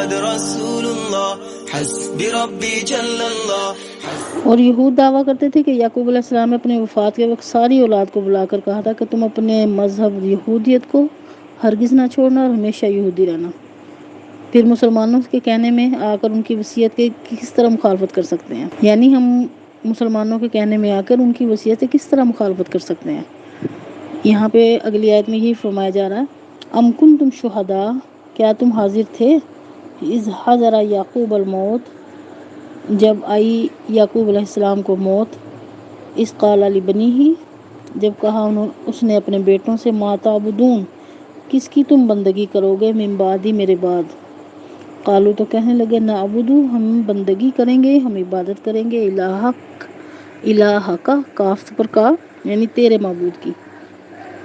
محمد رسول اللہ حسبی ربی جل اللہ۔ اور یہود دعویٰ کرتے تھے کہ یعقوب علیہ السلام نے اپنے وفات کے وقت ساری اولاد کو بلا کر کہا تھا کہ تم اپنے مذہب یہودیت کو ہرگز نہ چھوڑنا اور ہمیشہ یہودی رہنا۔ پھر مسلمانوں کے کہنے میں آ کر ان کی وصیت کے کس طرح مخالفت کر سکتے ہیں؟ یعنی ہم مسلمانوں کے کہنے میں آ کر ان کی وصیت سے کس طرح مخالفت کر سکتے ہیں؟ یہاں پہ اگلی آیت میں یہ فرمایا جا رہا ہے، ام کنتم شہداء، کیا تم حاضر تھے، اذ حضر یعقوب الموت، جب آئی یعقوب علیہ السلام کو موت، اذ قال لبنیہ، جب کہا اس نے اپنے بیٹوں سے، ما تعبدون، کس کی تم بندگی کرو گے، من بعدی، میرے بعد، قالو، تو کہنے لگے، نعبدو، ہم بندگی کریں گے، ہم عبادت کریں گے، الہ کا، کاف پر کاف یعنی تیرے معبود کی،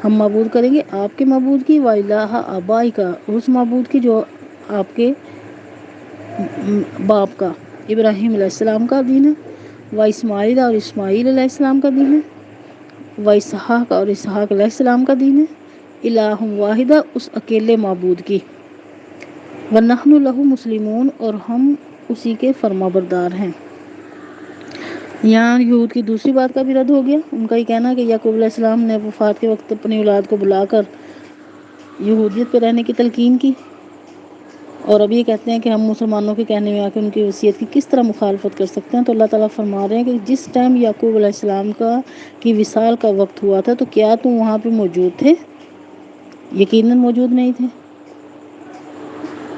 ہم معبود کریں گے آپ کے معبود کی، و الہ آبائی کا، اس معبود کی جو آپ کے باپ کا ابراہیم علیہ السلام کا دین ہے، و اسماعیل، اور اسماعیل علیہ السلام کا دین ہے، و اسحاق، اور اسحاق علیہ السلام کا دین ہے، الہ واحدہ، اس اکیلے معبود کی، وَنَحْنُ لَهُ مُسْلِمُونَ، اور ہم اسی کے فرما بردار ہیں۔ یہاں یہود کی دوسری بات کا بھی رد ہو گیا، ان کا یہ کہنا کہ یعقوب علیہ السلام نے وفات کے وقت اپنی اولاد کو بلا کر یہودیت پہ رہنے کی تلقین کی، اور اب یہ کہتے ہیں کہ ہم مسلمانوں کے کہنے میں آ کے ان کی وصیت کی کس طرح مخالفت کر سکتے ہیں۔ تو اللہ تعالیٰ فرما رہے ہیں کہ جس ٹائم یعقوب علیہ السلام کی وصال کا وقت ہوا تھا تو کیا تم وہاں پہ موجود تھے؟ یقیناً موجود نہیں تھے،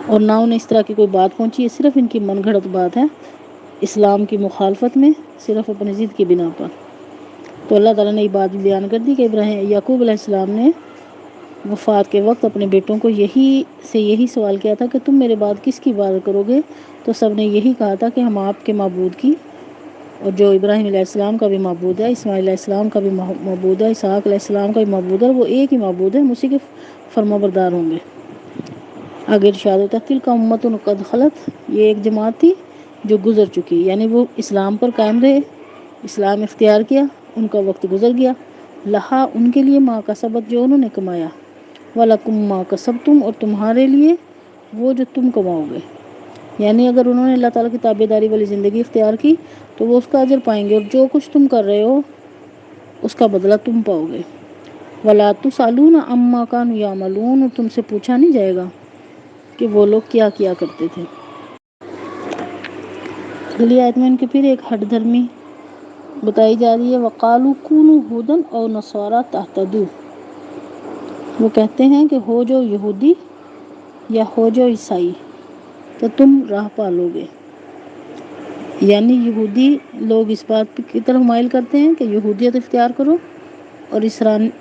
اور نہ انہیں اس طرح کی کوئی بات پہنچی، یہ صرف ان کی من گھڑت بات ہے اسلام کی مخالفت میں، صرف اپنی ضد کی بنا پر۔ تو اللہ تعالیٰ نے یہ بات بیان کر دی کہ یعقوب علیہ السلام نے وفات کے وقت اپنے بیٹوں کو یہی سوال کیا تھا کہ تم میرے بعد کس کی عبادت کرو گے، تو سب نے یہی کہا تھا کہ ہم آپ کے معبود کی، اور جو ابراہیم علیہ السلام کا بھی معبود ہے، اسماعیل علیہ السلام کا بھی معبود ہے، اسحاق علیہ السلام کا بھی معبود ہے، وہ ایک ہی معبود ہے، ہم اسی کے فرما بردار ہوں گے۔ آگے ارشاد ہوتا ہے، تلک امۃ قد خلت، یہ ایک جماعت تھی جو گزر چکی، یعنی وہ اسلام پر قائم رہے، اسلام اختیار کیا، ان کا وقت گزر گیا، لہا، ان کے لیے، ما کسبت، جو انہوں نے کمایا، وَلَكُمْ مَا كَسَبْتُمْ، اور تمہارے لیے وہ جو تم کماؤ گے، یعنی اگر انہوں نے اللہ تعالیٰ کی تابع داری والی زندگی اختیار کی تو وہ اس کا اجر پائیں گے، اور جو کچھ تم کر رہے ہو اس کا بدلہ تم پاؤ گے، وَلَا تُسْأَلُونَ عَمَّا كَانُوا يَعْمَلُونَ، اور تم سے پوچھا نہیں جائے گا کہ وہ لوگ کیا کیا کرتے تھے۔ اگلی آیت میں ان کی پھر ایک ہٹ دھرمی بتائی جا رہی ہے، وَقَالُوا كُونُوا هُودًا أَوْ نَصَارَىٰ تَهْتَدُوا، وہ کہتے ہیں کہ ہو جو یہودی یا ہو جو عیسائی تو تم راہ پالو گے، یعنی یہودی لوگ اس بات کی طرف مائل کرتے ہیں کہ یہودیت اختیار کرو، اور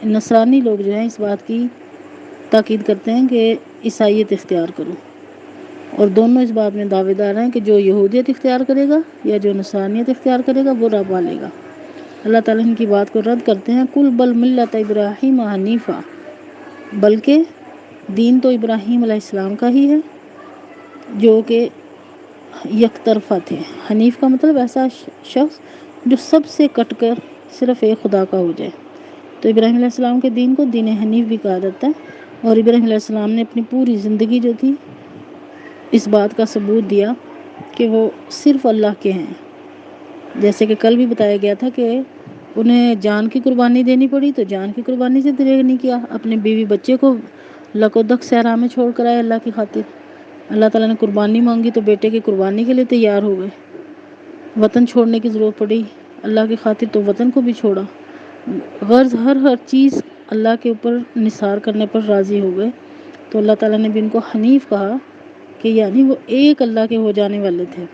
نصرانی لوگ جو ہیں اس بات کی تاکید کرتے ہیں کہ عیسائیت اختیار کرو، اور دونوں اس بات میں دعوے دار ہیں کہ جو یہودیت اختیار کرے گا یا جو نصرانیت اختیار کرے گا وہ راہ پالے گا۔ اللہ تعالیٰ ان کی بات کو رد کرتے ہیں، کل بل ملت ابراہیم حنیفہ، بلکہ دین تو ابراہیم علیہ السلام کا ہی ہے جو کہ یک طرفہ تھے۔ حنیف کا مطلب ایسا شخص جو سب سے کٹ کر صرف ایک خدا کا ہو جائے، تو ابراہیم علیہ السلام کے دین کو دین حنیف بھی کہا جاتا ہے، اور ابراہیم علیہ السلام نے اپنی پوری زندگی جو تھی اس بات کا ثبوت دیا کہ وہ صرف اللہ کے ہیں، جیسے کہ کل بھی بتایا گیا تھا کہ انہیں جان کی قربانی دینی پڑی تو جان کی قربانی سے دریغ نہیں کیا، اپنے بیوی بچے کو لک و دک صحرا میں چھوڑ کر آئے اللہ کی خاطر، اللہ تعالیٰ نے قربانی مانگی تو بیٹے کی قربانی کے لیے تیار ہو گئے، وطن چھوڑنے کی ضرورت پڑی اللہ کی خاطر تو وطن کو بھی چھوڑا، غرض ہر چیز اللہ کے اوپر نثار کرنے پر راضی ہو گئے، تو اللہ تعالیٰ نے بھی ان کو حنیف کہا کہ یعنی وہ ایک اللہ کے ہو جانے والے تھے۔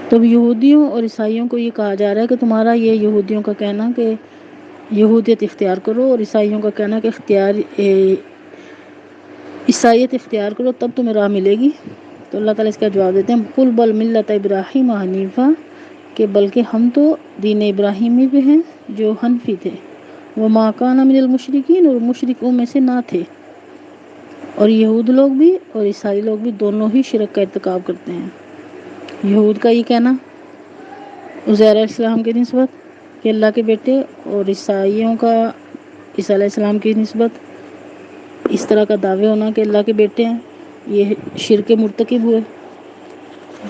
تو یہودیوں اور عیسائیوں کو یہ کہا جا رہا ہے کہ تمہارا یہ یہودیوں کا کہنا کہ یہودیت اختیار کرو اور عیسائیوں کا کہنا کہ عیسائیت اختیار کرو تب تمہیں راہ ملے گی، تو اللہ تعالیٰ اس کا جواب دیتے ہیں، قل بل ملت ابراہیم حنیفہ، کہ بلکہ ہم تو دین ابراہیمی پہ ہیں جو حنفی تھے، وما کان من المشرکین، اور مشرکوں میں سے نہ تھے، اور یہود لوگ بھی اور عیسائی لوگ بھی دونوں ہی شرک کا ارتکاب کرتے ہیں۔ یہود کا یہ کہنا عزیر علیہ السلام کی نسبت کہ اللہ کے بیٹے، اور عیسائیوں کا عیسیٰ علیہ السلام کی نسبت اس طرح کا دعوے ہونا کہ اللہ کے بیٹے ہیں، یہ شرک مرتکب ہوئے۔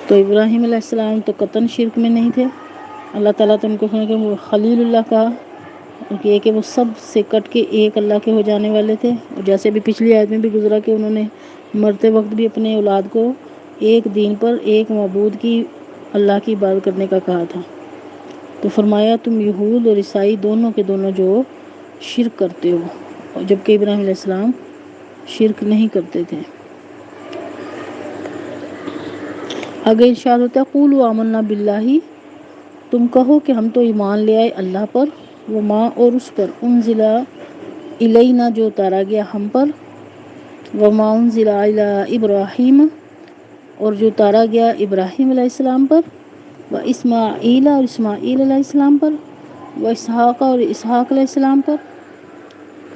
تو ابراہیم علیہ السلام تو قطعاً شرک میں نہیں تھے، اللہ تعالیٰ تو ان کو وہ خلیل اللہ کہا، یہ کہ وہ سب سے کٹ کے ایک اللہ کے ہو جانے والے تھے۔ اور جیسے بھی پچھلی آیت میں بھی گزرا کہ انہوں نے مرتے وقت بھی اپنے اولاد کو ایک دین پر ایک معبود کی اللہ کی عبادت کرنے کا کہا تھا۔ تو فرمایا تم یہود اور عیسائی دونوں کے دونوں جو شرک کرتے ہو، اور جبکہ ابراہیم علیہ السلام شرک نہیں کرتے تھے۔ آگے ارشاد ہوتا ہے قولوا آمنا باللہ، تم کہو کہ ہم تو ایمان لے آئے اللہ پر، وما اور اس پر انزل الینا جو اتارا گیا ہم پر، وما انزل الی ابراہیم اور جو اتارا گیا ابراہیم علیہ السلام پر، و اسماعیل اور اسماعیل علیہ السلام پر، و اسحاق اور اسحاق علیہ السلام پر،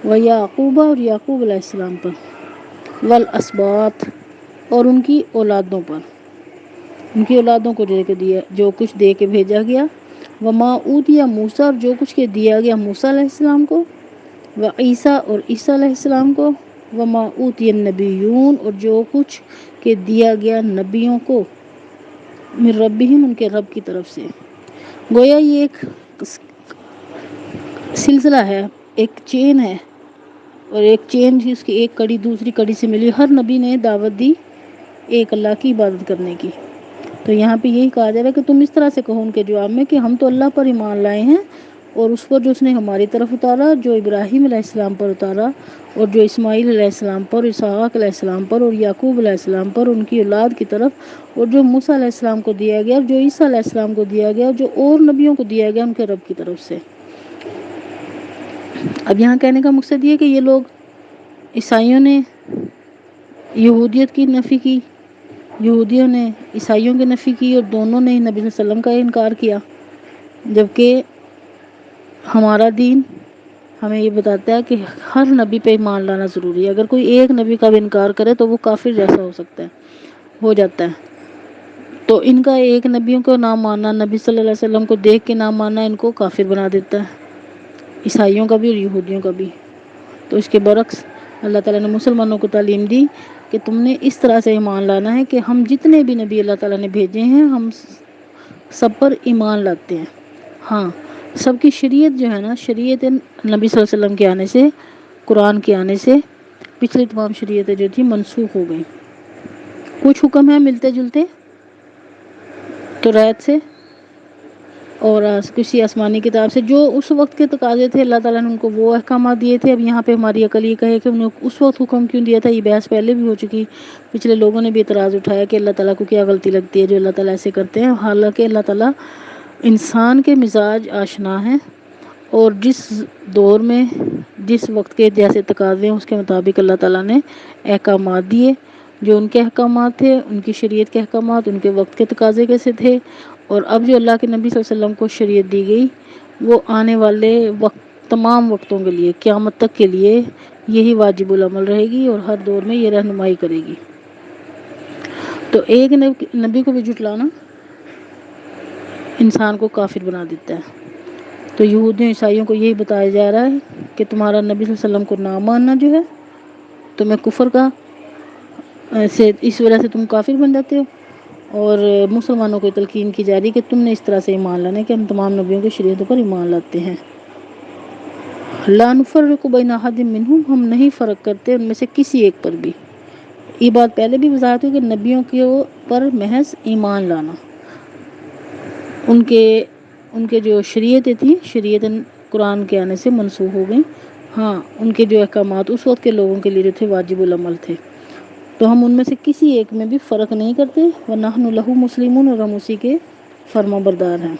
و یعقوب اور یعقوب علیہ السلام پر، والاسباط اور ان کی اولادوں پر، ان کی اولادوں کو جو کچھ دے کے بھیجا گیا، وما اوتیا موسیٰ اور جو کچھ کے دیا گیا موسیٰ علیہ السلام کو، و عیسیٰ اور عیسیٰ علیہ السلام کو، وما اوتی النبیون اور جو کچھ کے دیا گیا نبیوں کو، من ربہم ان کے رب کی طرف سے۔ گویا یہ ایک سلسلہ ہے، ایک چین ہے، اور ایک چین جس کی ایک کڑی دوسری کڑی سے ملی۔ ہر نبی نے دعوت دی ایک اللہ کی عبادت کرنے کی۔ تو یہاں پہ یہی کہا جا رہا ہے کہ تم اس طرح سے کہو ان کے جواب میں کہ ہم تو اللہ پر ایمان لائے ہیں، اور اس پر جو اس نے ہماری طرف اتارا، جو ابراہیم علیہ السلام پر اتارا، اور جو اسماعیل علیہ السلام پر، اسحاق علیہ السلام پر اور یعقوب علیہ السلام پر ان کی اولاد کی طرف، اور جو موسیٰ علیہ السلام کو دیا گیا، اور جو عیسیٰ علیہ السلام کو دیا گیا، اور جو اور نبیوں کو دیا گیا ان کے رب کی طرف سے۔ اب یہاں کہنے کا مقصد یہ کہ یہ لوگ عیسائیوں نے یہودیت کی نفی کی، یہودیوں نے عیسائیوں کی نفی کی، اور دونوں نے نبی صلی اللہ علیہ وسلم کا انکار کیا، جبکہ ہمارا دین ہمیں یہ بتاتا ہے کہ ہر نبی پہ ایمان لانا ضروری ہے۔ اگر کوئی ایک نبی کا بھی انکار کرے تو وہ کافر جیسا ہو جاتا ہے۔ تو ان کا ایک نبیوں کو نہ ماننا، نبی صلی اللہ علیہ وسلم کو دیکھ کے نہ ماننا ان کو کافر بنا دیتا ہے، عیسائیوں کا بھی اور یہودیوں کا بھی۔ تو اس کے برعکس اللہ تعالیٰ نے مسلمانوں کو تعلیم دی کہ تم نے اس طرح سے ایمان لانا ہے کہ ہم جتنے بھی نبی اللہ تعالیٰ نے بھیجے ہیں ہم سب پر ایمان لاتے ہیں۔ ہاں، سب کی شریعت جو ہے نا، شریعت نبی صلی اللہ علیہ وسلم کے آنے سے، قرآن کے آنے سے پچھلی تمام شریعتیں جو تھی منسوخ ہو گئیں۔ کچھ حکم ہیں ملتے جلتے توریت سے اور کسی آسمانی کتاب سے، جو اس وقت کے تقاضے تھے، اللہ تعالیٰ نے ان کو وہ احکامات دیے تھے۔ اب یہاں پہ ہماری عقل یہ کہے کہ انہوں نے اس وقت حکم کیوں دیا تھا، یہ بحث پہلے بھی ہو چکی، پچھلے لوگوں نے بھی اعتراض اٹھایا کہ اللہ تعالیٰ کو کیا غلطی لگتی ہے جو اللہ تعالیٰ ایسے کرتے ہیں، حالانکہ اللہ تعالیٰ انسان کے مزاج آشنا ہیں، اور جس دور میں جس وقت کے جیسے تقاضے ہیں اس کے مطابق اللہ تعالیٰ نے احکامات دیے۔ جو ان کے احکامات تھے، ان کی شریعت کے احکامات ان کے وقت کے تقاضے کیسے تھے، اور اب جو اللہ کے نبی صلی اللہ علیہ وسلم کو شریعت دی گئی وہ آنے والے تمام وقتوں کے لیے، قیامت تک کے لیے یہی واجب العمل رہے گی، اور ہر دور میں یہ رہنمائی کرے گی۔ تو ایک نبی کو بھی جھٹلانا انسان کو کافر بنا دیتا ہے۔ تو یہودیوں عیسائیوں کو یہی بتایا جا رہا ہے کہ تمہارا نبی صلی اللہ علیہ وسلم کو نہ ماننا جو ہے تمہیں کفر کا اس وجہ سے تم کافر بن جاتے ہو، اور مسلمانوں کو تلقین کی جا رہی کہ تم نے اس طرح سے ایمان لانا ہے کہ ہم تمام نبیوں کی شریعتوں پر ایمان لاتے ہیں۔ لا نفرق بین احد منہم، ہم نہیں فرق کرتے ان میں سے کسی ایک پر بھی۔ یہ بات پہلے بھی وضاحت ہوئی کہ نبیوں کے پر محض ایمان لانا، ان کے جو شریعتیں تھیں، شریعت قرآن کے آنے سے منسوخ ہو گئیں۔ ہاں، ان کے جو احکامات اس وقت کے لوگوں کے لیے جو تھے واجب العمل تھے، تو ہم ان میں سے کسی ایک میں بھی فرق نہیں کرتے، وَنَحْنُ لَهُ مُسْلِمُونَ، اور ہم اسی کے فرما بردار ہیں۔